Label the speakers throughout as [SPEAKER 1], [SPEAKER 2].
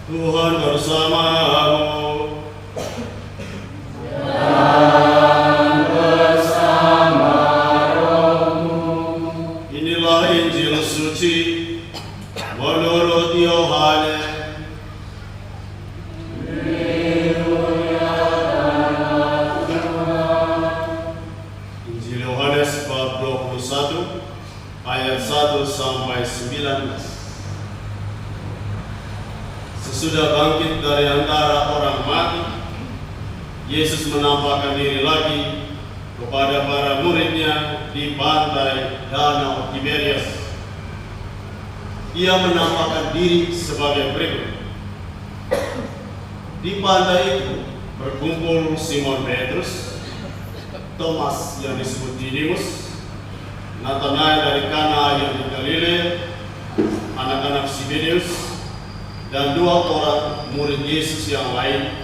[SPEAKER 1] Tuhan bersamamu.
[SPEAKER 2] Dan bersama rohmu.
[SPEAKER 1] Inilah Injil suci menurut Yohanes. Injil Yohanes bab 21 ayat 1 sampai 19. Sesudah bangkit dari antara orang mati, Yesus menampakkan diri lagi kepada para muridnya di pantai Danau Tiberias. Ia menampakkan diri sebagai berikut. Di pantai itu berkumpul Simon Petrus, Thomas yang disebut Didimus, Nathanael dari Kana yang di Galilea, anak-anak Zebedeus, dan 2 orang murid Yesus yang lain.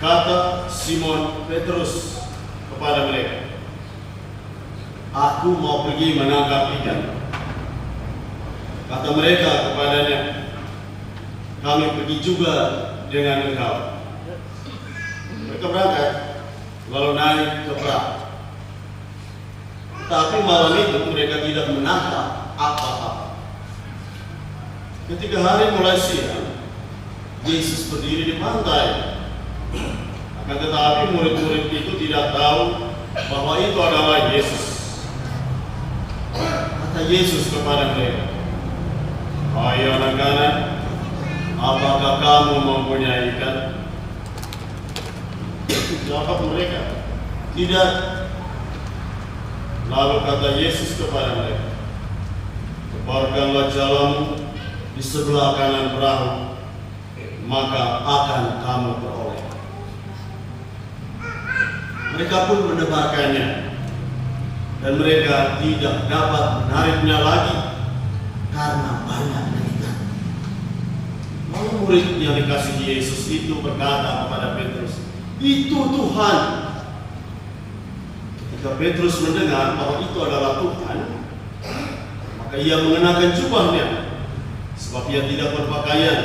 [SPEAKER 1] Kata Simon Petrus kepada mereka, "Aku mau pergi menangkap ikan." Kata mereka kepadanya, "Kami pergi juga dengan engkau." Mereka berangkat, lalu naik ke perahu. Tapi malam itu mereka tidak menangkap apa-apa. Ketika hari mulai siang, Yesus berdiri di pantai. Akan tetapi murid-murid itu tidak tahu bahwa itu adalah Yesus. Kata Yesus kepada mereka, "Hai anak-anak, apakah kamu mempunyai ikan?" Jawab mereka, "Tidak." Lalu kata Yesus kepada mereka, "Tebarkanlah jalamu di sebelah kanan perahu, maka akan kamu peroleh." Mereka pun menebarkannya, dan mereka tidak dapat menariknya lagi karena banyaknya ikan. Lalu murid yang dikasihi Yesus itu berkata kepada Petrus, "Itu Tuhan." Ketika Petrus mendengar bahwa itu adalah Tuhan, maka ia mengenakan jubahnya, sebab ia tidak berpakaian,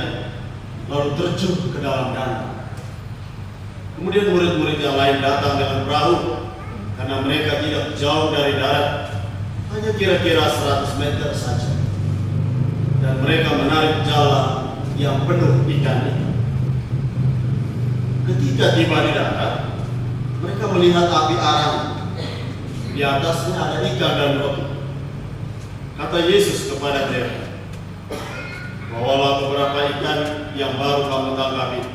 [SPEAKER 1] lalu terjun ke dalam danau. Kemudian murid-murid yang lain datang dengan perahu, karena mereka tidak jauh dari darat, hanya kira-kira 100 meter saja. Dan mereka menarik jala yang penuh ikan itu. Ketika tiba di darat, mereka melihat api arang. Di atasnya ada ikan dan roti. Kata Yesus kepada mereka, "Bawalah beberapa ikan yang baru kamu tangkap itu."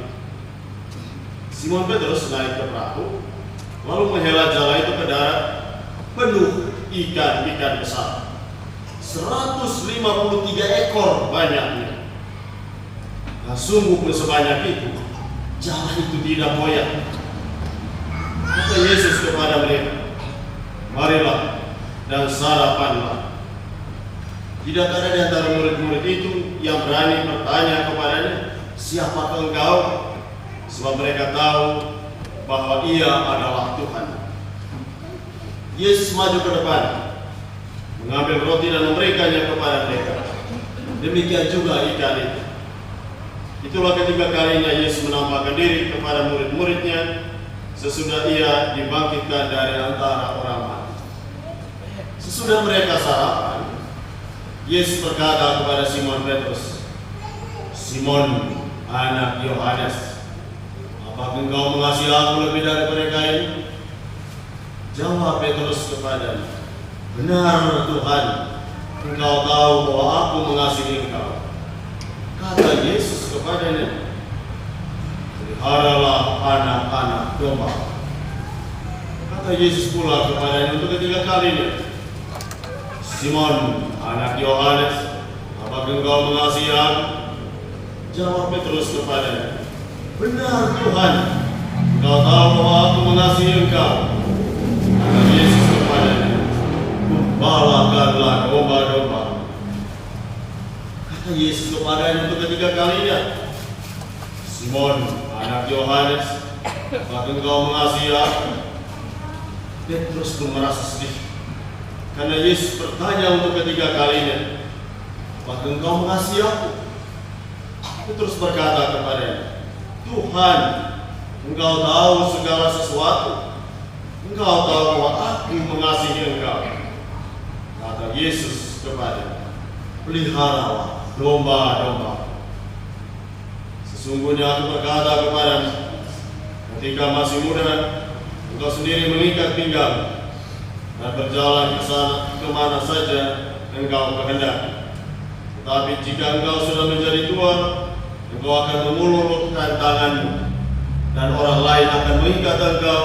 [SPEAKER 1] Simon Petrus naik ke perahu, lalu menghela jala itu ke darat, penuh ikan-ikan besar. 153 ekor banyaknya. Nah, sungguh pun sebanyak itu, jala itu tidak goyah. Kata Yesus kepada mereka, "Marilah dan sarapanlah." Tidak ada di antara murid-murid itu yang berani bertanya kepadanya, "Siapakah engkau?" Sebab mereka tahu bahwa ia adalah Tuhan. Yesus maju ke depan, mengambil roti dan memberikannya kepada mereka. Demikian juga ikan itu. Itulah ketiga kalinya Yesus menampakkan diri kepada murid-muridnya sesudah ia dibangkitkan dari antara orang mati. Sesudah mereka sarapan, Yesus berkata kepada Simon Petrus, "Simon, anak Yohanes, apakah engkau mengasihi aku lebih dari mereka ini?" Jawab Petrus kepadanya, "Benar Tuhan, engkau tahu bahwa aku mengasihi engkau." Kata Yesus kepadanya, "Peliharalah anak-anak domba." Kata Yesus pula kepadanya untuk ketiga kalinya, "Simon, anak Yohanes, apakah engkau mengasihi aku?" Jawab Petrus kepadanya, "Benar Tuhan, engkau tahu bahwa aku mengasihi engkau." Kata Yesus kepadanya, "Gembalakanlah domba-domba." Kata Yesus kepadanya untuk ketiga kalinya, "Simon, anak Yohanes, apakah engkau mengasihi aku?" Petrus pun merasa sedih, karena Yesus bertanya untuk ketiga kalinya, "Apakah engkau mengasihi aku?" Aku terus berkata kepadanya, Tuhan, Engkau tahu segala sesuatu. Engkau tahu bahwa aku mengasihi Engkau. Kata Yesus kepadanya, peliharalah domba-domba. Sesungguhnya aku berkata kepadamu, ketika masih muda, engkau sendiri mengikat pinggang dan berjalan ke sana kemana saja engkau kehendaki. Tetapi jika engkau sudah menjadi tua, engkau akan mengulurkan tanganmu, dan orang lain akan mengikat engkau